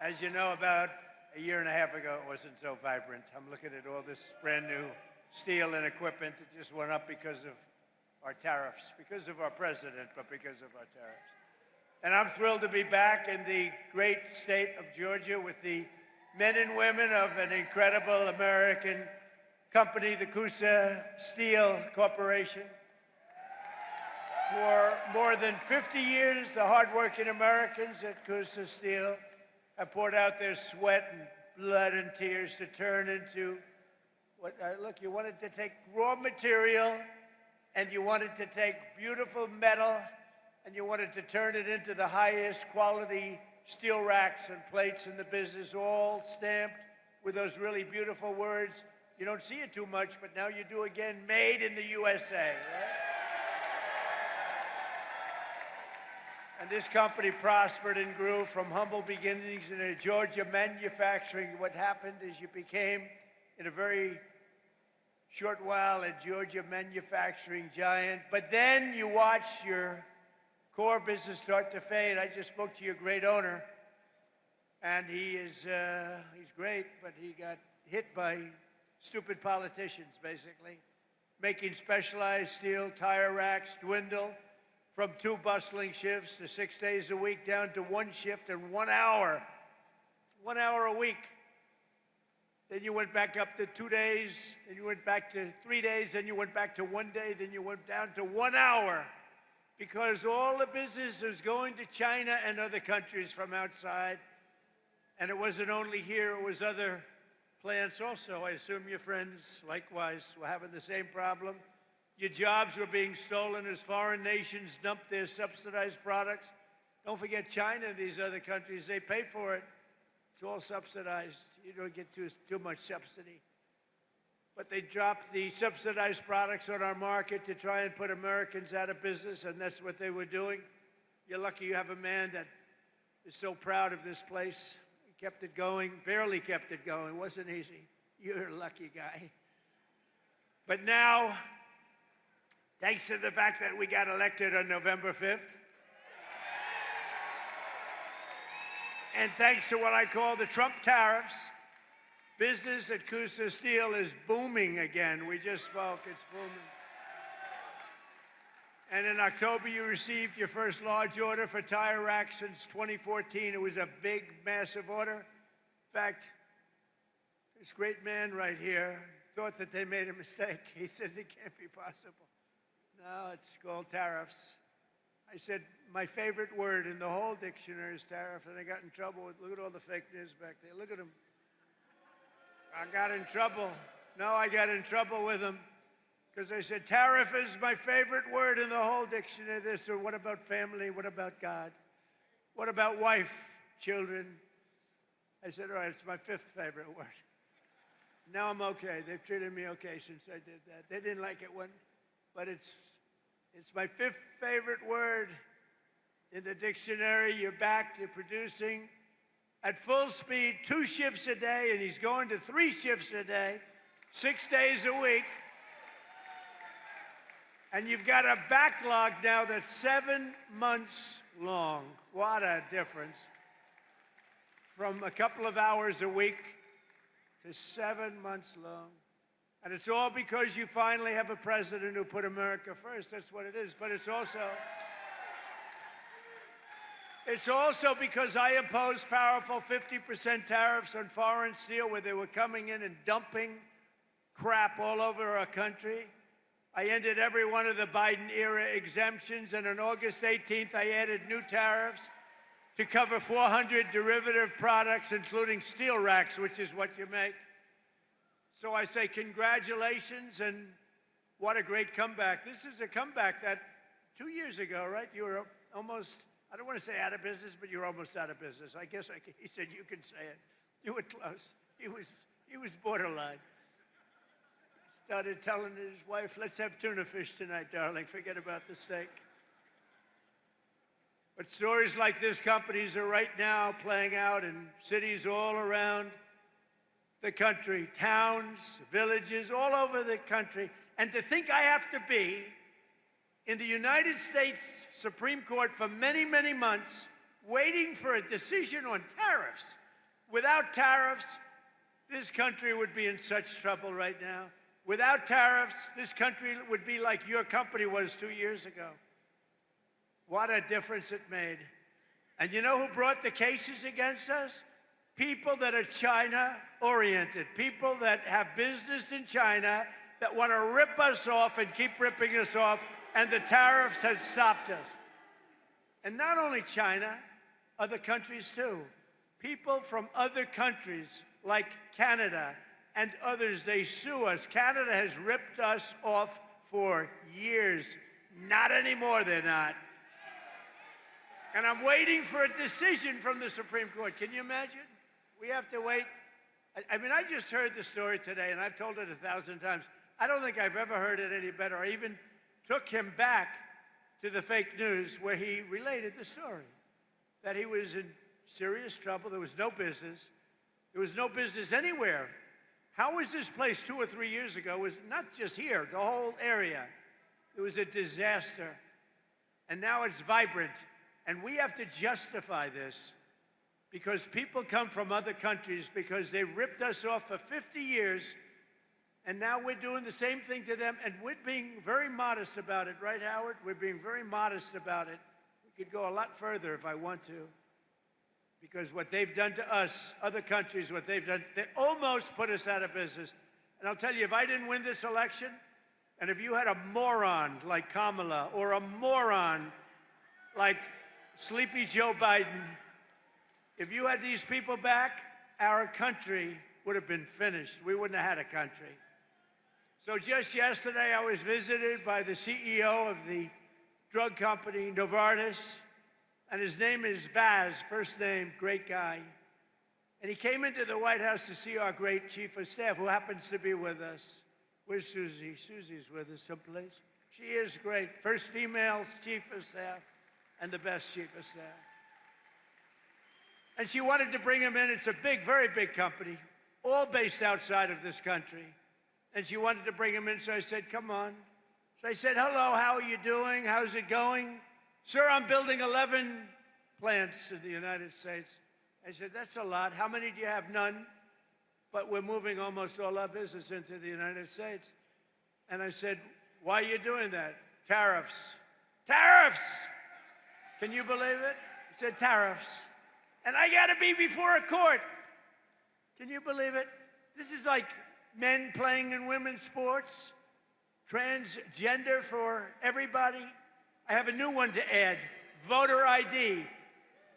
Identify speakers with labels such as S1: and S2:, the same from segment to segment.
S1: As you know, about a year and a half ago, it wasn't so vibrant. I'm looking at all this brand new steel and equipment that just went up because of our tariffs, because of our president, but because of our tariffs. And I'm thrilled to be back in the great state of Georgia with the men and women of an incredible American company, the Coosa Steel Corporation. For more than 50 years, the hardworking Americans at Coosa Steel have poured out their sweat and blood and tears to turn into what, look, you wanted to take raw material and you wanted to take beautiful metal and you wanted to turn it into the highest quality steel racks and plates in the business, all stamped with those really beautiful words. You don't see it too much, but now you do again, made in the USA, right? And this company prospered and grew from humble beginnings in a Georgia manufacturing. What happened is you became, in a very short while, a Georgia manufacturing giant. But then you watch your core business start to fade. I just spoke to your great owner, and he's great, but he got hit by stupid politicians, basically, making specialized steel tire racks dwindle from 2 bustling shifts to 6 days a week down to 1 shift and 1 hour. 1 hour a week. Then you went back up to 2 days, then you went back to 3 days, then you went back to 1 day, then you went down to 1 hour. Because all the business was going to China and other countries from outside. And it wasn't only here, it was other plants also. I assume your friends, likewise, were having the same problem. Your jobs were being stolen as foreign nations dumped their subsidized products. Don't forget China and these other countries, they pay for it. It's all subsidized. You don't get too much subsidy. But they dropped the subsidized products on our market to try and put Americans out of business, and that's what they were doing. You're lucky you have a man that is so proud of this place. He kept it going, barely kept it going. It wasn't easy. You're a lucky guy. But now, thanks to the fact that we got elected on November 5th, and thanks to what I call the Trump tariffs, business at Coosa Steel is booming again. We just spoke, it's booming. And in October, you received your first large order for tire racks since 2014. It was a big, massive order. In fact, this great man right here thought that they made a mistake. He said it can't be possible. No, it's called tariffs. I said, my favorite word in the whole dictionary is tariff, and I got in trouble with, look at all the fake news back there. Look at them. I got in trouble. No, I got in trouble with them because I said, tariff is my favorite word in the whole dictionary. They said, what about family? What about God? What about wife, children? I said, all right, it's my 5th favorite word. Now I'm okay. They've treated me okay since I did that. They didn't like it when, but it's my 5th favorite word in the dictionary. You're back to producing at full speed, 2 shifts a day, and he's going to 3 shifts a day, 6 days a week. And you've got a backlog now that's 7 months long. What a difference. From a couple of hours a week to 7 months long. And it's all because you finally have a president who put America first. That's what it is. But it's also because I imposed powerful 50% tariffs on foreign steel where they were coming in and dumping crap all over our country. I ended every one of the Biden-era exemptions, and on August 18th, I added new tariffs to cover 400 derivative products, including steel racks, which is what you make. So I say congratulations, and what a great comeback. This is a comeback that 2 years ago, right, you were almost, I don't want to say out of business, but you're almost out of business. I guess he said you can say it. You were close. He was borderline. Started telling his wife, let's have tuna fish tonight, darling. Forget about the steak. But stories like this companies are right now playing out in cities all around the country, towns, villages, all over the country. And to think I have to be in the United States Supreme Court for many, many months waiting for a decision on tariffs Without tariffs, this country would be in such trouble right now. Without tariffs, this country would be like your company was 2 years ago. What a difference it made. And you know who brought the cases against us? People that are China-oriented, people that have business in China that want to rip us off and keep ripping us off, and the tariffs had stopped us. And not only China, other countries too. People from other countries like Canada and others, they sue us. Canada has ripped us off for years. Not anymore, they're not. And I'm waiting for a decision from the Supreme Court. Can you imagine? We have to wait. I mean, I just heard the story today, and I've told it 1,000 times. I don't think I've ever heard it any better. I even took him back to the fake news where he related the story, that he was in serious trouble. There was no business. There was no business anywhere. How was this place 2 or 3 years ago? It was not just here, the whole area. It was a disaster. And now it's vibrant. And we have to justify this because people come from other countries because they ripped us off for 50 years, and now we're doing the same thing to them, and we're being very modest about it, right, Howard? We're being very modest about it. We could go a lot further if I want to, because what they've done to us, other countries, what they've done, they almost put us out of business. And I'll tell you, if I didn't win this election, and if you had a moron like Kamala or a moron like Sleepy Joe Biden, if you had these people back, our country would have been finished. We wouldn't have had a country. So just yesterday, I was visited by the CEO of the drug company, Novartis, and his name is Baz, first name, great guy. And he came into the White House to see our great chief of staff, who happens to be with us. Where's Susie? Susie's with us someplace. She is great. First female chief of staff and the best chief of staff. And she wanted to bring him in. It's a big, very big company, all based outside of this country. And she wanted to bring him in, so I said, come on. So I said, hello, how are you doing? How's it going? Sir, I'm building 11 plants in the United States. I said, that's a lot. How many do you have? None. But we're moving almost all our business into the United States. And I said, why are you doing that? Tariffs. Tariffs! Can you believe it? He said, tariffs. And I got to be before a court. Can you believe it? This is like men playing in women's sports, transgender for everybody. I have a new one to add, voter ID.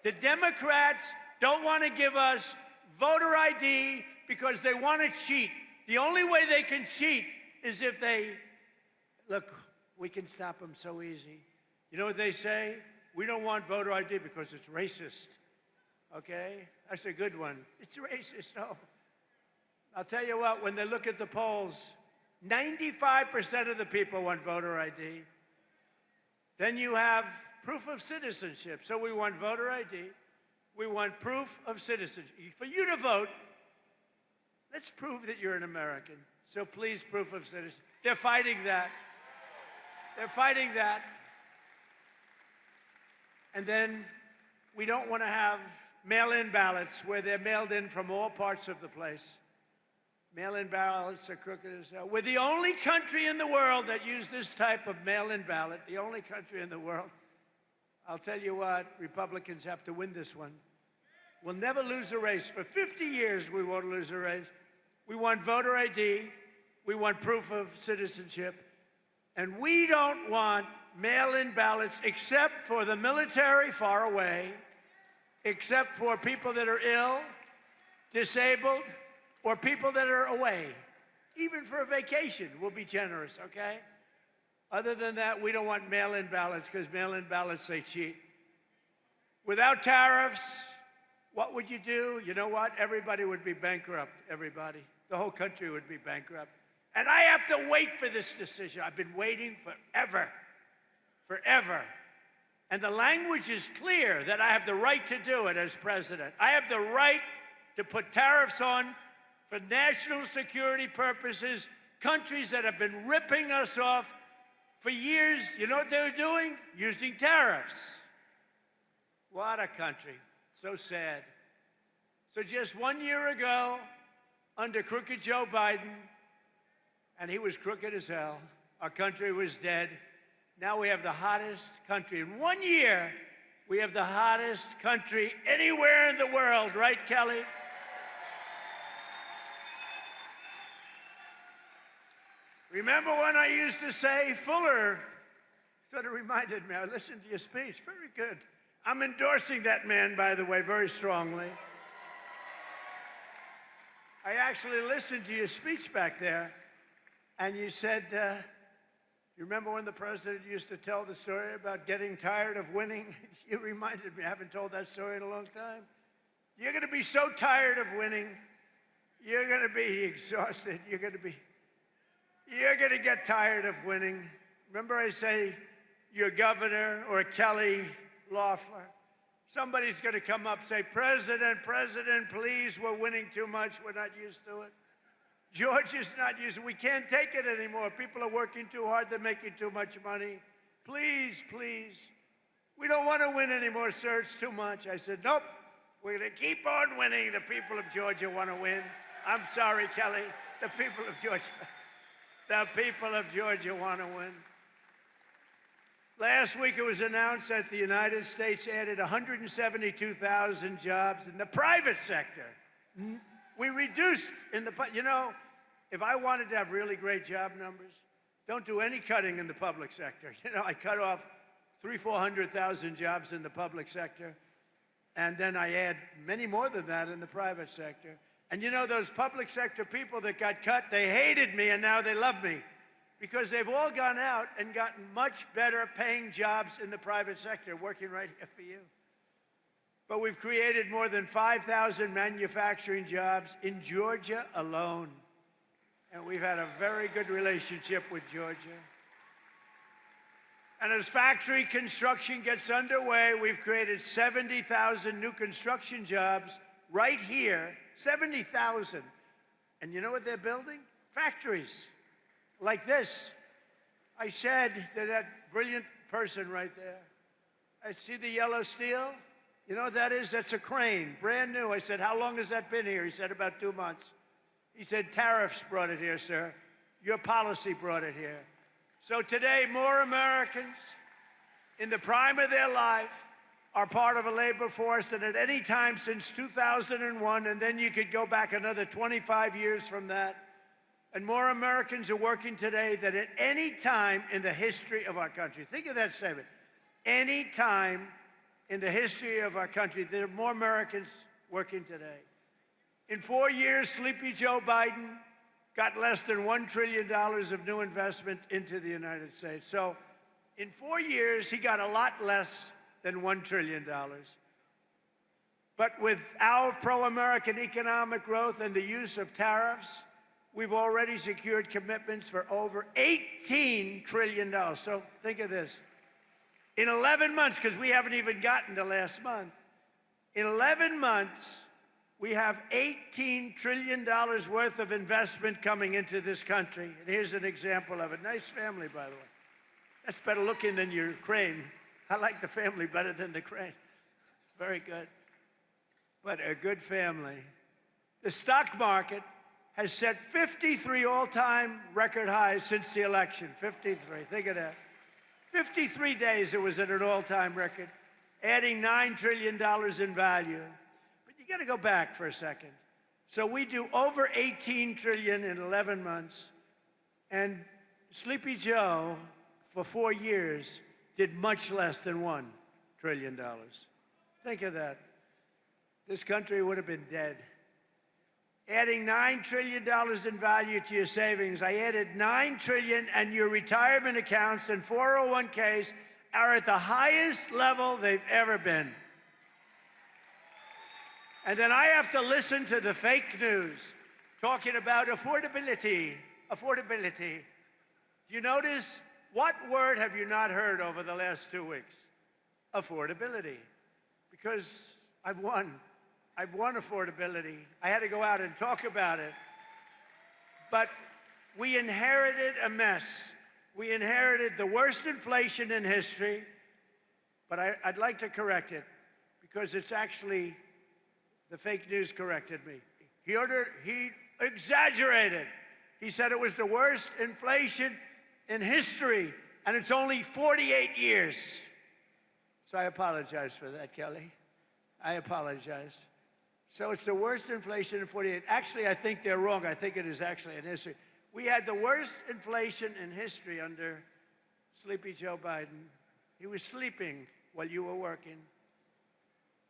S1: The Democrats don't want to give us voter ID because they want to cheat. The only way they can cheat is if they, look, we can stop them so easy. You know what they say? We don't want voter ID because it's racist. Okay? That's a good one. It's racist, no. I'll tell you what, when they look at the polls, 95% of the people want voter ID. Then you have proof of citizenship. So we want voter ID. We want proof of citizenship. For you to vote, let's prove that you're an American. So please, proof of citizenship. They're fighting that. They're fighting that. And then we don't want to have mail-in ballots where they're mailed in from all parts of the place. Mail-in ballots are crooked as hell. We're the only country in the world that use this type of mail-in ballot, the only country in the world. I'll tell you what, Republicans have to win this one. We'll never lose a race. For 50 years, we won't lose a race. We want voter ID. We want proof of citizenship. And we don't want mail-in ballots except for the military far away, except for people that are ill, disabled, or people that are away. Even for a vacation, we'll be generous, okay? Other than that, we don't want mail-in ballots because mail-in ballots, they cheat. Without tariffs, what would you do? You know what? Everybody would be bankrupt, everybody. The whole country would be bankrupt. And I have to wait for this decision. I've been waiting forever, forever. And the language is clear that I have the right to do it as president. I have the right to put tariffs on for national security purposes, countries that have been ripping us off for years. You know what they were doing? Using tariffs. What a country. So sad. So just 1 year ago, under crooked Joe Biden, and he was crooked as hell, our country was dead. Now we have the hottest country. In 1 year, we have the hottest country anywhere in the world, right, Kelly? Remember when I used to say, Fuller sort of reminded me, I listened to your speech, very good. I'm endorsing that man, by the way, very strongly. I actually listened to your speech back there, and you said, you remember when the president used to tell the story about getting tired of winning? You reminded me, I haven't told that story in a long time. You're going to be so tired of winning, you're going to be exhausted, you're going to get tired of winning. Remember I say, your governor or Kelly Loeffler, somebody's going to come up and say, President, please, we're winning too much, we're not used to it. George is not used to it, we can't take it anymore. People are working too hard, they're making too much money. Please, we don't want to win anymore, sir, it's too much. I said, nope, we're going to keep on winning. The people of Georgia want to win. I'm sorry, Kelly, the people of Georgia want to win. Last week it was announced that the United States added 172,000 jobs in the private sector. We reduced if I wanted to have really great job numbers, don't do any cutting in the public sector. I cut off 400,000 jobs in the public sector, and then I add many more than that in the private sector. And those public sector people that got cut, they hated me, and now they love me, because they've all gone out and gotten much better paying jobs in the private sector, working right here for you. But we've created more than 5,000 manufacturing jobs in Georgia alone. And we've had a very good relationship with Georgia. And as factory construction gets underway, we've created 70,000 new construction jobs right here, 70,000. And you know what they're building? Factories like this. I said to that brilliant person right there, I see the yellow steel. You know what that is? That's a crane, brand new. I said, how long has that been here? He said, about 2 months. He said, tariffs brought it here, sir. Your policy brought it here. So today, more Americans in the prime of their life are part of a labor force than at any time since 2001, and then you could go back another 25 years from that. And more Americans are working today than at any time in the history of our country. Think of that statement. Any time in the history of our country, there are more Americans working today. In 4 years, Sleepy Joe Biden got less than $1 trillion of new investment into the United States. So in 4 years, he got a lot less than $1 trillion. But with our pro-American economic growth and the use of tariffs, we've already secured commitments for over $18 trillion. So think of this. In 11 months, because we haven't even gotten to last month, in 11 months, we have $18 trillion worth of investment coming into this country. And here's an example of it. Nice family, by the way. That's better looking than your crane. I like the family better than the crane. Very good. But a good family. The stock market has set 53 all-time record highs since the election. 53, think of that. 53 days it was at an all-time record, adding $9 trillion in value. But you got to go back for a second. So we do over 18 trillion in 11 months, and Sleepy Joe, for 4 years, did much less than $1 trillion. Think of that. This country would have been dead. Adding $9 trillion in value to your savings. I added $9 trillion, and your retirement accounts and 401ks are at the highest level they've ever been. And then I have to listen to the fake news talking about affordability. Affordability. Do you notice, what word have you not heard over the last 2 weeks? Affordability. Because I've won affordability. I had to go out and talk about it. But we inherited a mess. We inherited the worst inflation in history, but I'd like to correct it, because it's actually The fake news corrected me. He exaggerated. He said it was the worst inflation in history, and it's only 48 years. So I apologize for that, Kelly. I apologize. So it's the worst inflation in 48. Actually, I think they're wrong. I think it is actually in history. We had the worst inflation in history under Sleepy Joe Biden. He was sleeping while you were working.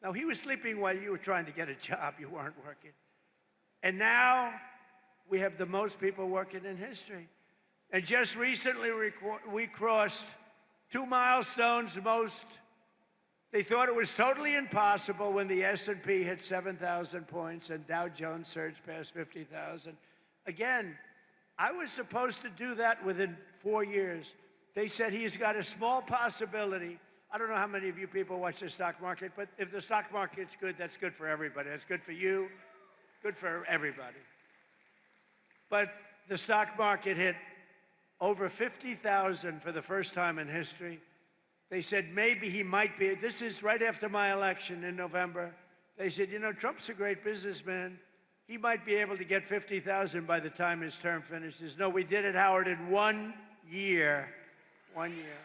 S1: No, he was sleeping while you were trying to get a job. You weren't working. And now we have the most people working in history. And just recently we crossed 2 milestones. They thought it was totally impossible when the S&P hit 7,000 points and Dow Jones surged past 50,000. Again, I was supposed to do that within 4 years. They said he's got a small possibility. I don't know how many of you people watch the stock market, but if the stock market's good, that's good for everybody. That's good for you, good for everybody. But the stock market hit over 50,000 for the first time in history. They said maybe he might be. This is right after my election in November. They said, you know, Trump's a great businessman. He might be able to get 50,000 by the time his term finishes. No, we did it, Howard, in 1 year. 1 year.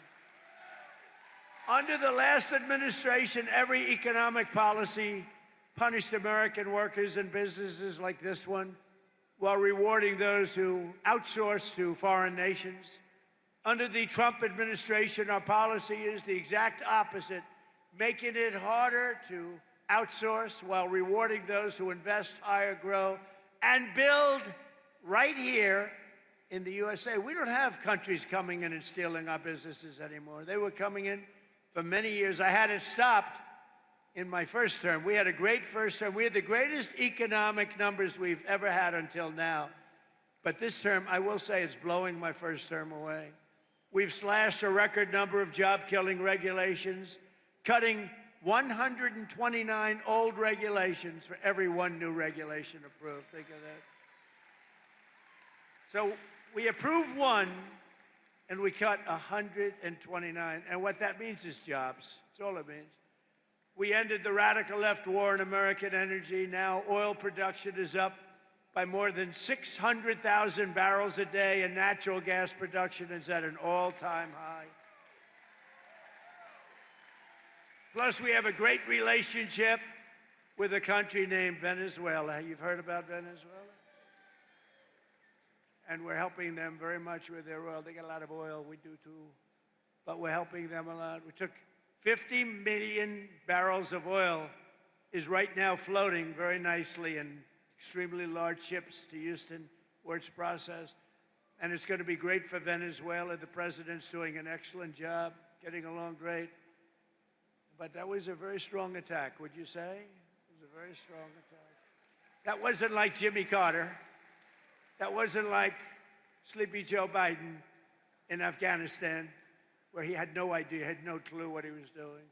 S1: Under the last administration, every economic policy punished American workers and businesses like this one, while rewarding those who outsource to foreign nations. Under the Trump administration, our policy is the exact opposite, making it harder to outsource while rewarding those who invest, hire, grow, and build right here in the USA. We don't have countries coming in and stealing our businesses anymore. They were coming in for many years. I had it stopped in my first term. We had a great first term. We had the greatest economic numbers we've ever had until now. But this term, I will say, it's blowing my first term away. We've slashed a record number of job-killing regulations, cutting 129 old regulations for every one new regulation approved. Think of that. So we approve one, and we cut 129. And what that means is jobs. That's all it means. We ended the radical left war in American energy. Now oil production is up by more than 600,000 barrels a day, and natural gas production is at an all-time high. Plus, we have a great relationship with a country named Venezuela. You've heard about Venezuela? And we're helping them very much with their oil. They get a lot of oil, we do too, but we're helping them a lot. We took 50 million barrels of oil is right now floating very nicely in extremely large ships to Houston, where it's processed. And it's going to be great for Venezuela. The president's doing an excellent job, getting along great. But that was a very strong attack, would you say? It was a very strong attack. That wasn't like Jimmy Carter. That wasn't like Sleepy Joe Biden in Afghanistan, where he had no idea, had no clue what he was doing.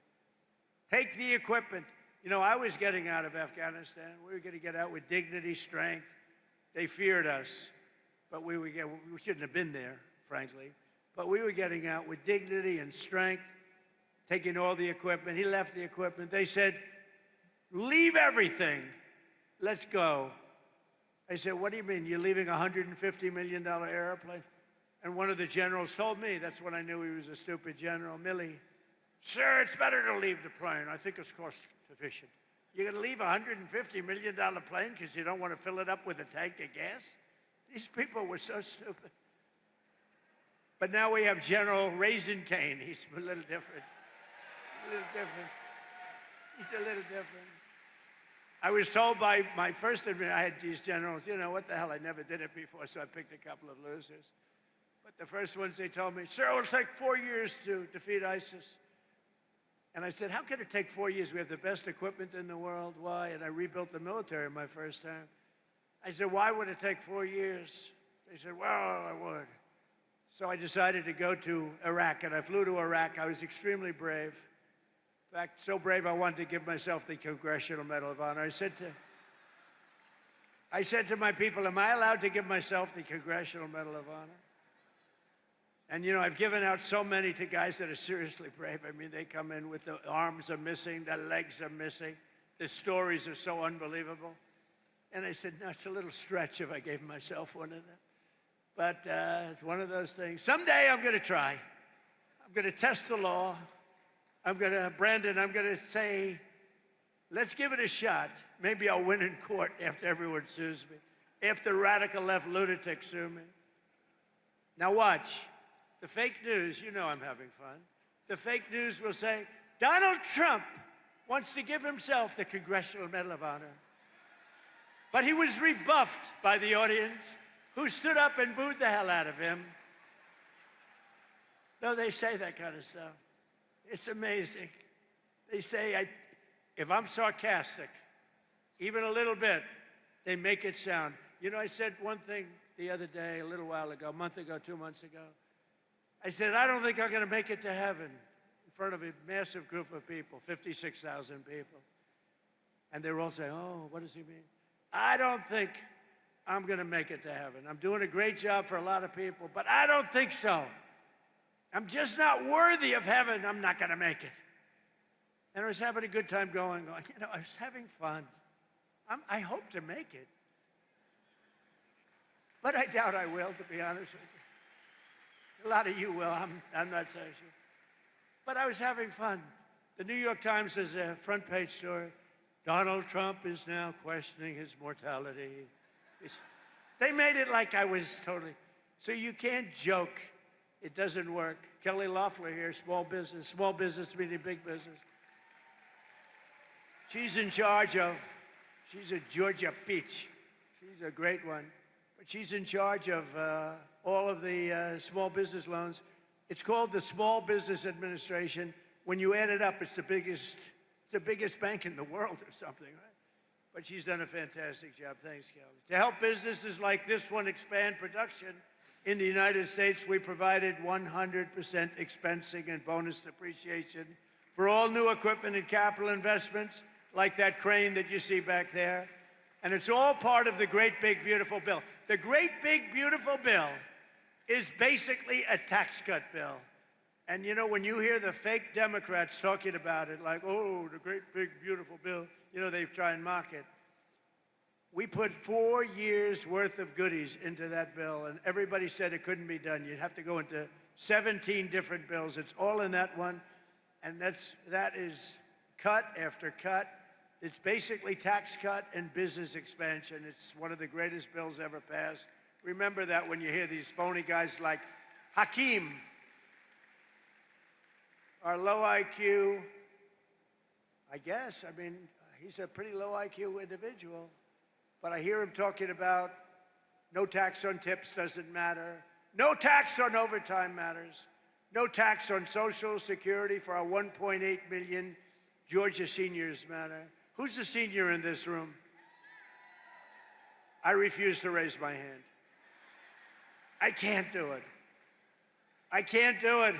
S1: Take the equipment. You know, I was getting out of Afghanistan. We were going to get out with dignity, strength. They feared us, but we shouldn't have been there, frankly. But we were getting out with dignity and strength, taking all the equipment. He left the equipment. They said, leave everything. Let's go. I said, what do you mean? You're leaving a $150 million airplane? And one of the generals told me, that's when I knew he was a stupid general, Milley. Sir, it's better to leave the plane. I think it's cost efficient. You're going to leave a $150 million plane because you don't want to fill it up with a tank of gas? These people were so stupid. But now we have General Raisin Cane. He's a little different. A little different. He's a little different. I was told by my first administration, I had these generals, you know, what the hell, I never did it before, so I picked a couple of losers. But the first ones, they told me, sir, it'll take 4 years to defeat ISIS. And I said, how can it take 4 years? We have the best equipment in the world. Why? And I rebuilt the military my first time. I said, why would it take 4 years? They said, well, I would. So I decided to go to Iraq, and I flew to Iraq. I was extremely brave. In fact, so brave I wanted to give myself the Congressional Medal of Honor. I said to my people, am I allowed to give myself the Congressional Medal of Honor? And you know, I've given out so many to guys that are seriously brave. I mean, they come in with the arms are missing, the legs are missing. The stories are so unbelievable. And I said, no, it's a little stretch if I gave myself one of them. But it's one of those things. Someday I'm going to try. I'm going to test the law. Brandon, I'm going to say, let's give it a shot. Maybe I'll win in court after everyone sues me, after radical left lunatics sue me. Now watch. The fake news, you know I'm having fun. The fake news will say, Donald Trump wants to give himself the Congressional Medal of Honor. But he was rebuffed by the audience, who stood up and booed the hell out of him. No, they say that kind of stuff. It's amazing. They say, if I'm sarcastic, even a little bit, they make it sound. You know, I said one thing the other day, a little while ago, a month ago, 2 months ago. I said, I don't think I'm going to make it to heaven in front of a massive group of people, 56,000 people. And they were all saying, oh, what does he mean? I don't think I'm going to make it to heaven. I'm doing a great job for a lot of people, but I don't think so. I'm just not worthy of heaven. I'm not going to make it. And I was having a good time going on. You know, I was having fun. I hope to make it. But I doubt I will, to be honest with you. A lot of you will. I'm not so sure. But I was having fun. The New York Times has a front page story. Donald Trump is now questioning his mortality. They made it like I was totally. So you can't joke. It doesn't work. Kelly Loeffler here, small business meaning big business. She's in charge of, she's a Georgia peach. She's a great one. But she's in charge of all of the small business loans. It's called the Small Business Administration. When you add it up, it's the biggest bank in the world or something, right? But she's done a fantastic job. Thanks, Kelly. To help businesses like this one expand production in the United States, we provided 100% expensing and bonus depreciation for all new equipment and capital investments, like that crane that you see back there. And it's all part of the Great Big Beautiful Bill. The Great Big Beautiful Bill is basically a tax cut bill. And you know, when you hear the fake Democrats talking about it, like, oh, the Great Big Beautiful Bill, you know, they try and mock it. We put 4 years worth of goodies into that bill, and everybody said it couldn't be done. You'd have to go into 17 different bills. It's all in that one, and that is cut after cut. It's basically tax cut and business expansion. It's one of the greatest bills ever passed. Remember that when you hear these phony guys like Hakeem, our low IQ, I guess, I mean, he's a pretty low IQ individual, but I hear him talking about no tax on tips doesn't matter, no tax on overtime matters, no tax on Social Security for our 1.8 million Georgia seniors matter. Who's a senior in this room? I refuse to raise my hand. I can't do it. I can't do it.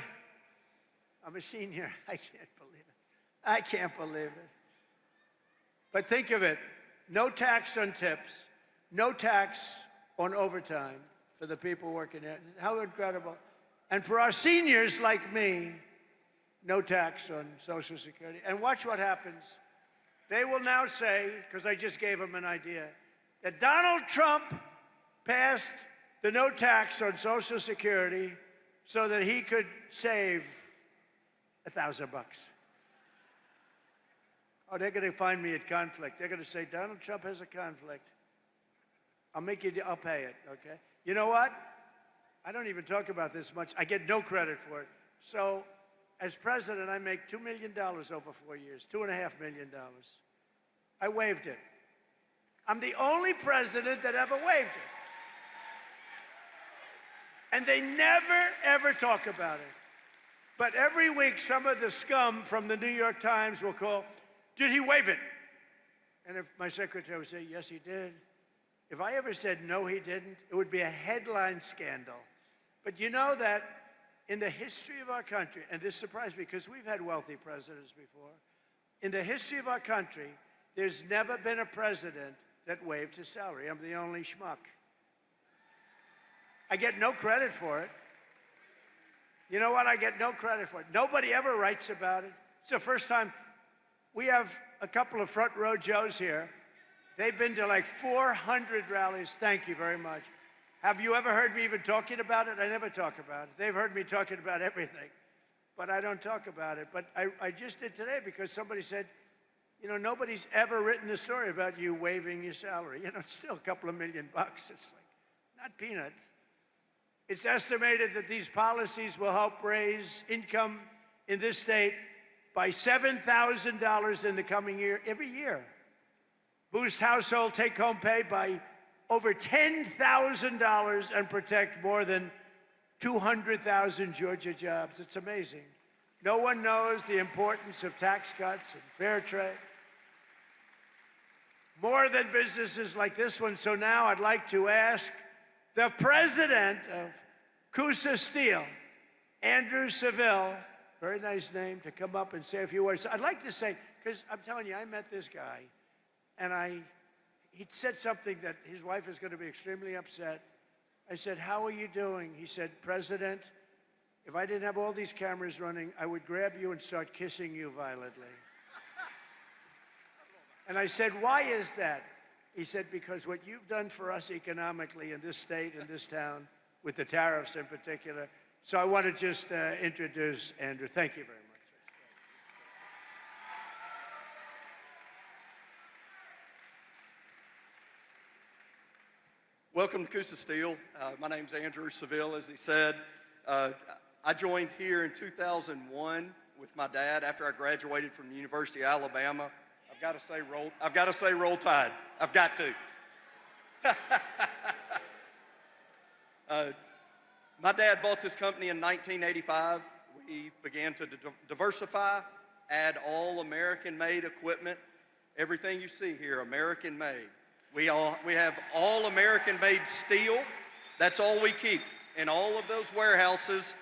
S1: I'm a senior. I can't believe it. I can't believe it. But think of it. No tax on tips. No tax on overtime for the people working there. How incredible. And for our seniors like me, no tax on Social Security. And watch what happens. They will now say, because I just gave them an idea, that Donald Trump passed the no tax on Social Security so that he could save $1,000 bucks. Oh, they're going to find me at conflict. They're going to say, Donald Trump has a conflict. I'll pay it, okay? You know what? I don't even talk about this much. I get no credit for it. So, as president, I make $2 million over 4 years, $2.5 million. I waived it. I'm the only president that ever waived it. And they never, ever talk about it. But every week, some of the scum from the New York Times will call, did he waive it? And if my secretary would say, yes, he did. If I ever said, no, he didn't, it would be a headline scandal. But you know that in the history of our country, and this surprised me because we've had wealthy presidents before, in the history of our country, there's never been a president that waived his salary. I'm the only schmuck. I get no credit for it. You know what? I get no credit for it. Nobody ever writes about it. It's the first time we have a couple of front row Joes here. They've been to like 400 rallies. Thank you very much. Have you ever heard me even talking about it? I never talk about it. They've heard me talking about everything, but I don't talk about it. But I just did today because somebody said, you know, nobody's ever written the story about you waiving your salary. You know, it's still a couple of $1 million. It's like, not peanuts. It's estimated that these policies will help raise income in this state by $7,000 in the coming year, every year. Boost household take-home pay by over $10,000 and protect more than 200,000 Georgia jobs. It's amazing. No one knows the importance of tax cuts and fair trade. More than businesses like this one. So now I'd like to ask the president of Coosa Steel, Andrew Seville, very nice name, to come up and say a few words. I'd like to say, because I'm telling you, I met this guy, and he said something that his wife is going to be extremely upset. I said, how are you doing? He said, President, if I didn't have all these cameras running, I would grab you and start kissing you violently. And I said, why is that? He said, because what you've done for us economically in this state, in this town, with the tariffs in particular. So I want to just introduce Andrew. Thank you very much.
S2: Welcome to Coosa Steel. My name's Andrew Seville, as he said. I joined here in 2001 with my dad after I graduated from the University of Alabama. I've got to say roll tide. I've got to. My dad bought this company in 1985. We began to diversify, add all American-made equipment. Everything you see here, American-made. We have all American-made steel. That's all we keep. In all of those warehouses,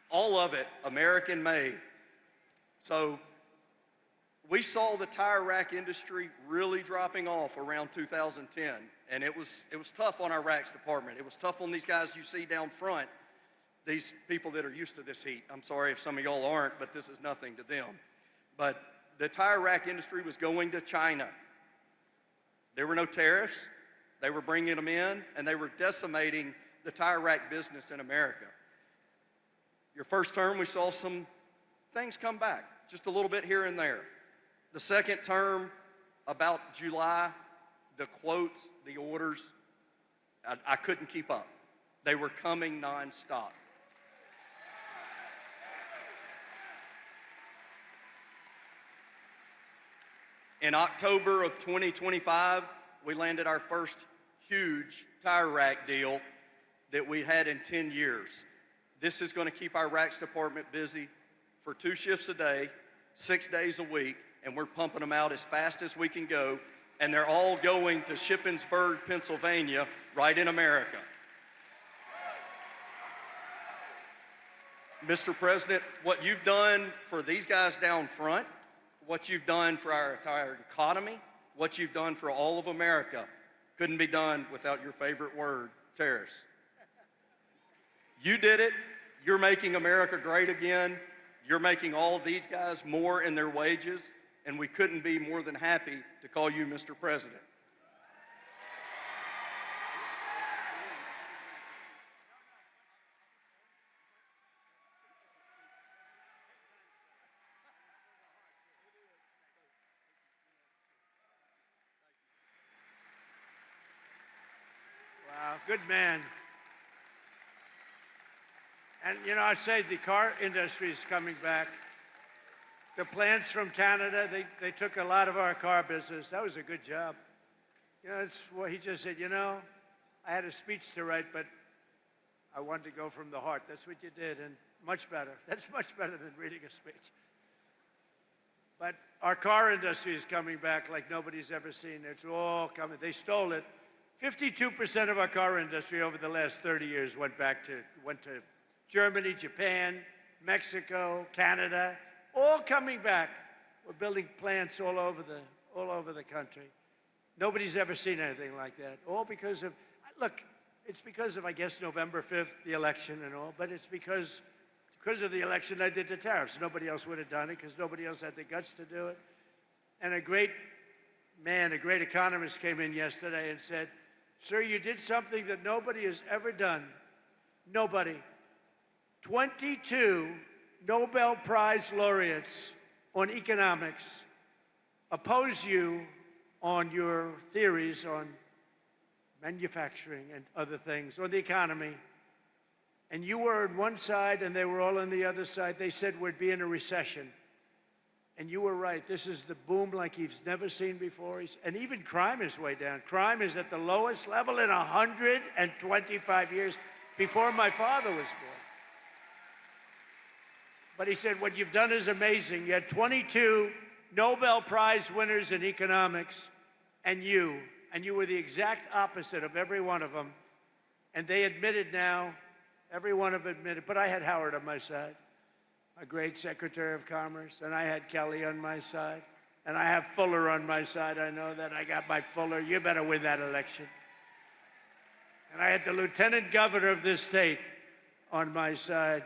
S2: all of it American-made. So we saw the tire rack industry really dropping off around 2010, and it was tough on our racks department. It was tough on these guys you see down front, these people that are used to this heat. I'm sorry if some of y'all aren't, but this is nothing to them. But the tire rack industry was going to China. There were no tariffs. They were bringing them in, and they were decimating the tire rack business in America. Your first term, we saw some things come back, just a little bit here and there. The second term, about July, the quotes, the orders, I couldn't keep up. They were coming nonstop. In October of 2025, we landed our first huge tire rack deal that we had in 10 years. This is going to keep our racks department busy for 2 shifts a day, 6 days a week, and we're pumping them out as fast as we can go, and they're all going to Shippensburg, Pennsylvania, right in America. Mr. President, what you've done for these guys down front, what you've done for our entire economy, what you've done for all of America, couldn't be done without your favorite word, tariffs. You did it. You're making America great again. You're making all of these guys more in their wages, and we couldn't be more than happy to call you Mr. President.
S1: Wow, good man. And, you know, I say the car industry is coming back. The plants from Canada, they took a lot of our car business. That was a good job. You know, it's what he just said, you know, I had a speech to write, but I wanted to go from the heart. That's what you did, and much better. That's much better than reading a speech. But our car industry is coming back like nobody's ever seen. It's all coming. They stole it. 52% of our car industry over the last 30 years went to Germany, Japan, Mexico, Canada, all coming back. We're building plants all over the country. Nobody's ever seen anything like that. All because of, look, it's because of, I guess, November 5th, the election and all, but it's because of the election I did the tariffs. Nobody else would have done it because nobody else had the guts to do it. And a great man, a great economist came in yesterday and said, sir, you did something that nobody has ever done. Nobody. 22 Nobel Prize laureates on economics oppose you on your theories on manufacturing and other things, on the economy. And you were on one side and they were all on the other side. They said we'd be in a recession. And you were right. This is the boom like he's never seen before. And even crime is way down. Crime is at the lowest level in 125 years, before my father was born. But he said, what you've done is amazing. You had 22 Nobel Prize winners in economics, and you were the exact opposite of every one of them. And they admitted now, every one of them admitted, but I had Howard on my side, a great Secretary of Commerce, and I had Kelly on my side, and I have Fuller on my side. I know that. I got my Fuller. You better win that election. And I had the Lieutenant Governor of this state on my side,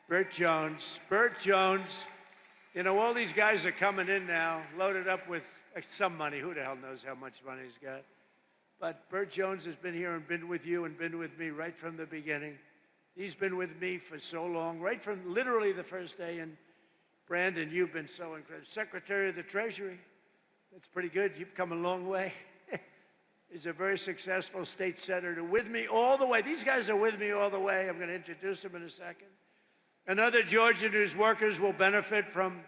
S1: Burt Jones. Burt Jones, you know, all these guys are coming in now, loaded up with some money. Who the hell knows how much money he's got? But Burt Jones has been here and been with you and been with me right from the beginning. He's been with me for so long, right from literally the first day. And Brandon, you've been so incredible. Secretary of the Treasury, that's pretty good. You've come a long way. He's a very successful state senator with me all the way. These guys are with me all the way. I'm going to introduce them in a second. Another Georgian whose workers will benefit from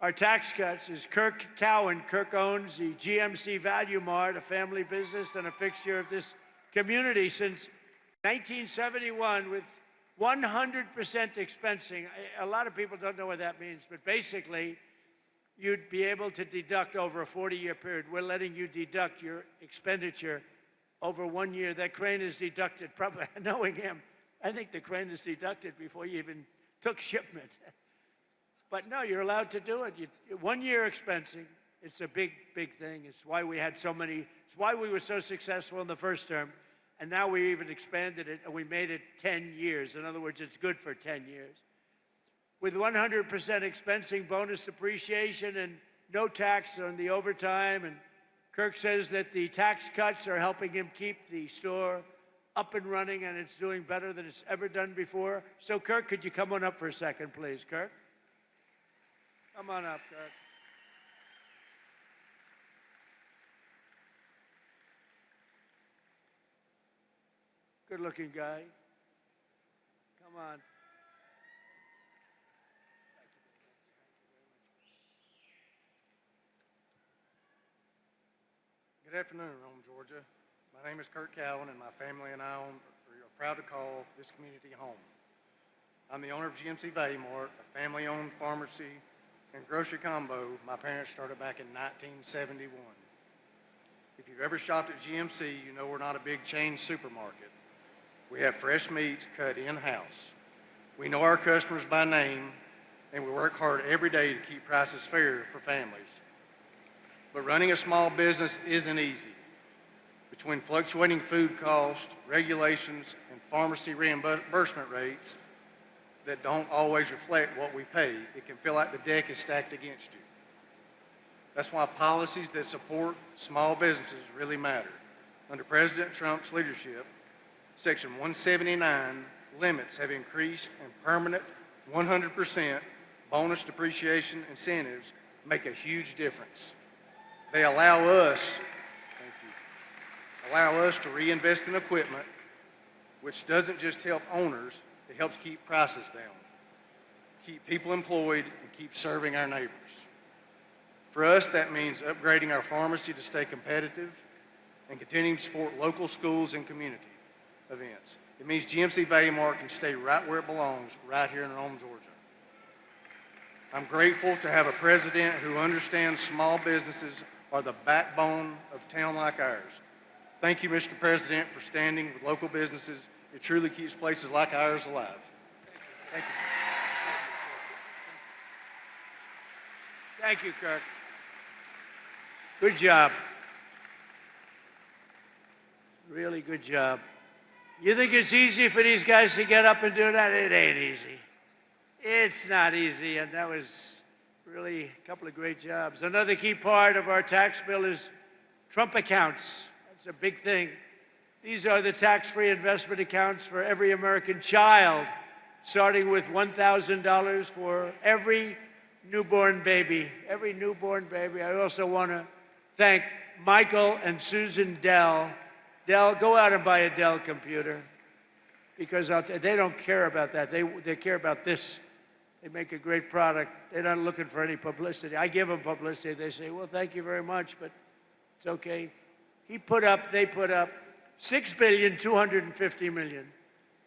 S1: our tax cuts is Kirk Cowan. Kirk owns the GMC Value Mart, a family business and a fixture of this community since 1971 with 100% expensing. A lot of people don't know what that means, but basically, you'd be able to deduct over a 40-year period. We're letting you deduct your expenditure over 1 year. That crane is deducted, probably knowing him, I think the crane is deducted before you even took shipment. But no, you're allowed to do it. 1 year expensing, it's a big, big thing. It's why we had so many, it's why we were so successful in the first term. And now we even expanded it and we made it 10 years. In other words, it's good for 10 years. With 100% expensing, bonus depreciation, and no tax on the overtime. And Kirk says that the tax cuts are helping him keep the store up and running, and it's doing better than it's ever done before. So, Kirk, could you come on up for a second, please? Kirk? Come on up, Kirk. Good-looking guy. Come on.
S3: Good afternoon, Rome, Georgia. My name is Kirk Cowan, and my family and I are proud to call this community home. I'm the owner of GMC Value Mart, a family-owned pharmacy and grocery combo my parents started back in 1971. If you've ever shopped at GMC, you know we're not a big chain supermarket. We have fresh meats cut in-house. We know our customers by name, and we work hard every day to keep prices fair for families. But running a small business isn't easy. Between fluctuating food costs, regulations, and pharmacy reimbursement rates that don't always reflect what we pay, it can feel like the deck is stacked against you. That's why policies that support small businesses really matter. Under President Trump's leadership, Section 179 limits have increased, and permanent 100% bonus depreciation incentives make a huge difference. They allow us to reinvest in equipment, which doesn't just help owners, it helps keep prices down, keep people employed, and keep serving our neighbors. For us, that means upgrading our pharmacy to stay competitive and continuing to support local schools and community events. It means GMC Value Mart can stay right where it belongs, right here in Rome, Georgia. I'm grateful to have a president who understands small businesses are the backbone of a town like ours. Thank you, Mr. President, for standing with local businesses. It truly keeps places like ours alive. Thank you.
S1: Thank you, Kirk. Good job. Really good job. You think it's easy for these guys to get up and do that? It ain't easy. It's not easy, and that was Really, a couple of great jobs. Another key part of our tax bill is Trump accounts. That's a big thing. These are the tax-free investment accounts for every American child, starting with $1,000 for every newborn baby. Every newborn baby. I also want to thank Michael and Susan Dell. Dell, go out and buy a Dell computer, because they don't care about that. They care about this. They make a great product. They're not looking for any publicity. I give them publicity. They say, well, thank you very much, but it's okay. They put up $6.25 billion.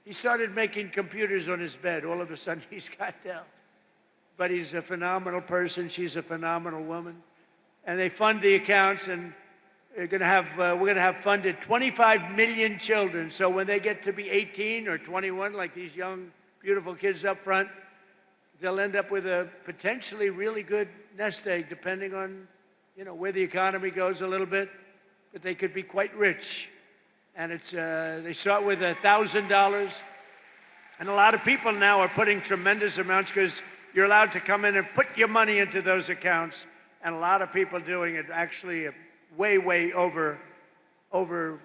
S1: He started making computers on his bed. All of a sudden, he's got Dell. But he's a phenomenal person. She's a phenomenal woman. And they fund the accounts, and we're going to have funded 25 million children. So when they get to be 18 or 21, like these young, beautiful kids up front, they'll end up with a potentially really good nest egg, depending on, where the economy goes a little bit. But they could be quite rich. And they start with $1,000. And a lot of people now are putting tremendous amounts, because you're allowed to come in and put your money into those accounts. And a lot of people doing it actually way, way over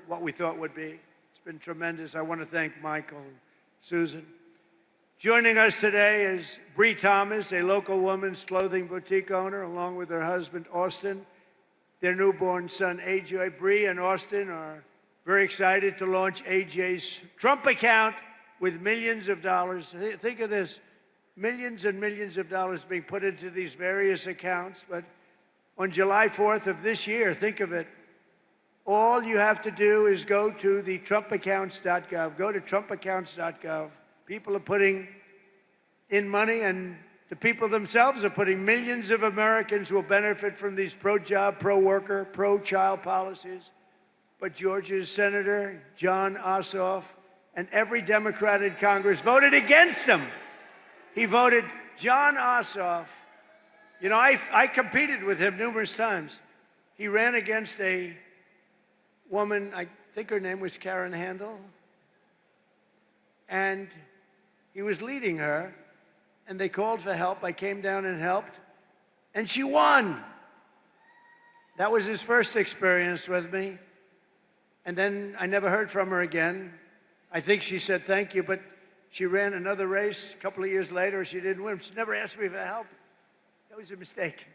S1: what we thought would be. It's been tremendous. I want to thank Michael and Susan. Joining us today is Bree Thomas, a local women's clothing boutique owner, along with her husband, Austin, their newborn son, AJ. Bree and Austin are very excited to launch AJ's Trump account with millions of dollars. Think of this, millions and millions of dollars being put into these various accounts. But on July 4th of this year, think of it, all you have to do is go to the TrumpAccounts.gov. Go to TrumpAccounts.gov. People are putting in money, and the people themselves are putting. Millions of Americans will benefit from these pro-job, pro-worker, pro-child policies. But Georgia's Senator Jon Ossoff and every Democrat in Congress voted against them. He voted, Jon Ossoff. I competed with him numerous times. He ran against a woman, I think her name was Karen Handel, and he was leading her, and they called for help. I came down and helped, and she won. That was his first experience with me. And then I never heard from her again. I think she said thank you, but she ran another race a couple of years later. She didn't win. She never asked me for help. That was a mistake.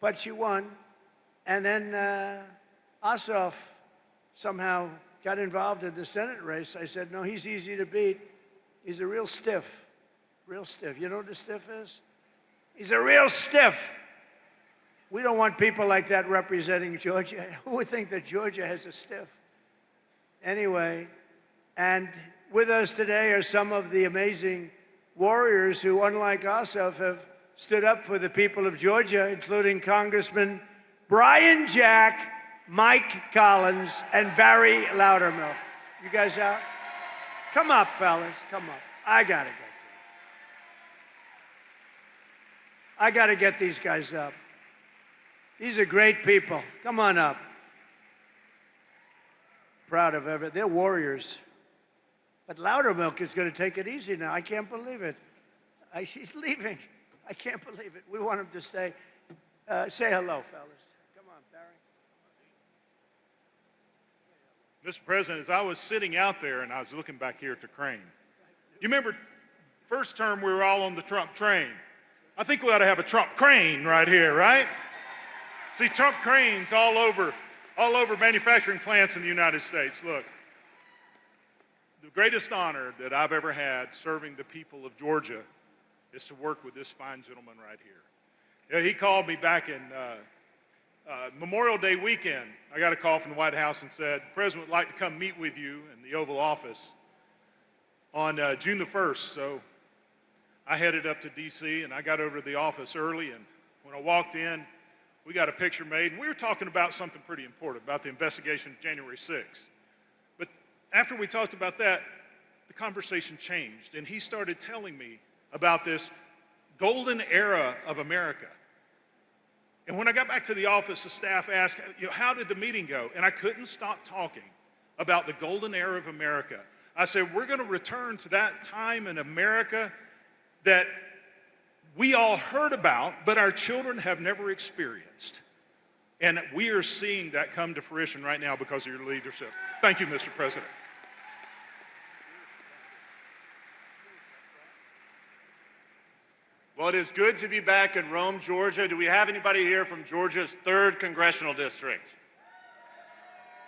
S1: But she won. And then Ossoff somehow got involved in the Senate race. I said, no, he's easy to beat. He's a real stiff, real stiff. You know what a stiff is? He's a real stiff. We don't want people like that representing Georgia. Who would think that Georgia has a stiff? Anyway, and with us today are some of the amazing warriors who, unlike Ossoff, have stood up for the people of Georgia, including Congressman Brian Jack, Mike Collins, and Barry Loudermilk. You guys out? Come up, fellas, come up. I gotta get these guys up. These are great people. Come on up. Proud of everything. They're warriors. But Loudermilk is going to take it easy now. I can't believe it. She's leaving. I can't believe it. We want him to stay. Say hello, fellas. Come on, Barry.
S4: Mr. President, as I was sitting out there and I was looking back here at the crane, you remember first term we were all on the Trump train. I think we ought to have a Trump crane right here, right? See, Trump cranes all over manufacturing plants in the United States. Look, the greatest honor that I've ever had serving the people of Georgia is to work with this fine gentleman right here. Yeah, he called me back in Memorial Day weekend. I got a call from the White House and said, the President would like to come meet with you in the Oval Office on June the 1st. So I headed up to D.C. and I got over to the office early, and when I walked in, we got a picture made, and we were talking about something pretty important, about the investigation of January 6th. But after we talked about that, the conversation changed, and he started telling me about this golden era of America. And when I got back to the office, the staff asked, how did the meeting go? And I couldn't stop talking about the golden era of America. I said, we're going to return to that time in America that we all heard about, but our children have never experienced. And we are seeing that come to fruition right now because of your leadership. Thank you, Mr. President.
S5: Well, it is good to be back in Rome, Georgia. Do we have anybody here from Georgia's 3rd Congressional District?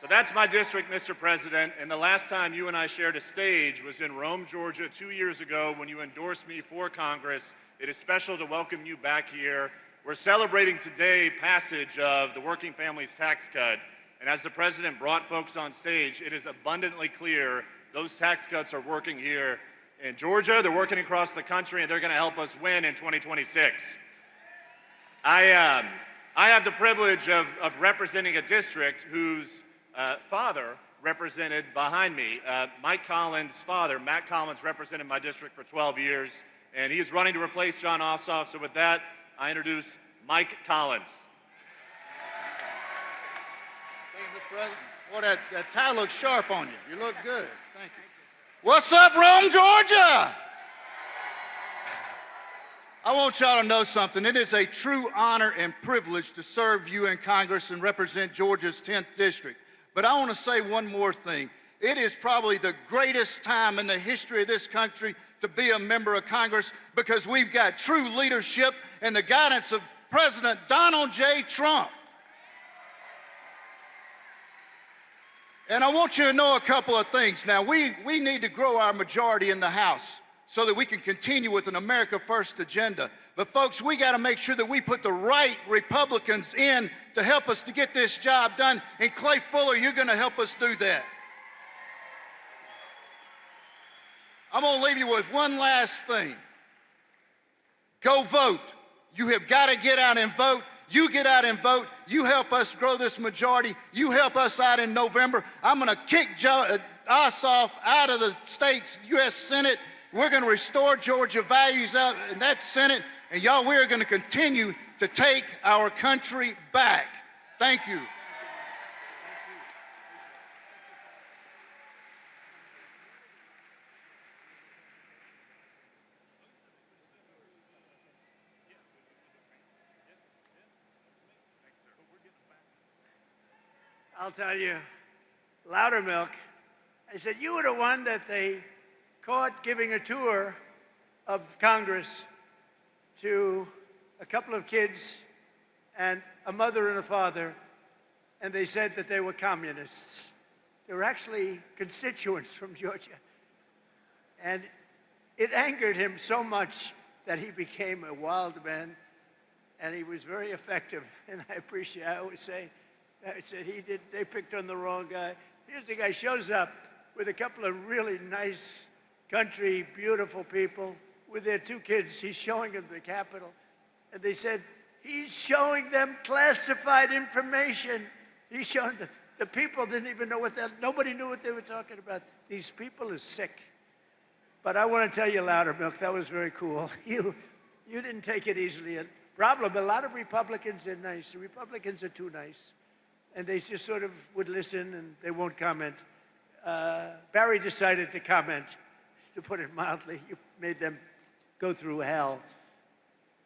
S5: So that's my district, Mr. President, and the last time you and I shared a stage was in Rome, Georgia, 2 years ago when you endorsed me for Congress. It is special to welcome you back here. We're celebrating today passage of the Working Families Tax Cut, and as the President brought folks on stage, it is abundantly clear those tax cuts are working here in Georgia, they're working across the country, and they're going to help us win in 2026. I have the privilege of representing a district whose father represented behind me. Mike Collins' father, Matt Collins, represented my district for 12 years, and he's running to replace John Ossoff. So with that, I introduce Mike Collins.
S6: Thank you, Mr. President. Boy, that tie looks sharp on you. You look good. Thank you. What's up, Rome, Georgia? I want y'all to know something. It is a true honor and privilege to serve you in Congress and represent Georgia's 10th district. But I want to say one more thing. It is probably the greatest time in the history of this country to be a member of Congress because we've got true leadership and the guidance of President Donald J. Trump. And I want you to know a couple of things. Now, we need to grow our majority in the House so that we can continue with an America First agenda. But folks, we got to make sure that we put the right Republicans in to help us to get this job done. And Clay Fuller, you're going to help us do that. I'm going to leave you with one last thing. Go vote. You have got to get out and vote. You get out and vote. You help us grow this majority. You help us out in November. I'm going to kick Ossoff out of the state's U.S. Senate. We're going to restore Georgia values out in that Senate. And y'all, we're going to continue to take our country back. Thank you.
S1: I'll tell you, Loudermilk, I said, you were the one that they caught giving a tour of Congress to a couple of kids and a mother and a father, and they said that they were communists. They were actually constituents from Georgia. And it angered him so much that he became a wild man, and he was very effective. And I always say, they picked on the wrong guy. Here's the guy shows up with a couple of really nice country, beautiful people with their 2 kids. He's showing them the Capitol. And they said, he's showing them classified information. He's showing them. The people didn't even know nobody knew what they were talking about. These people are sick. But I want to tell you, Loudermilk, that was very cool. You didn't take it easily. A lot of Republicans are nice. The Republicans are too nice. And they just sort of would listen and they won't comment. Barry decided to comment, to put it mildly. You made them go through hell.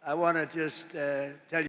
S1: I want to just tell you.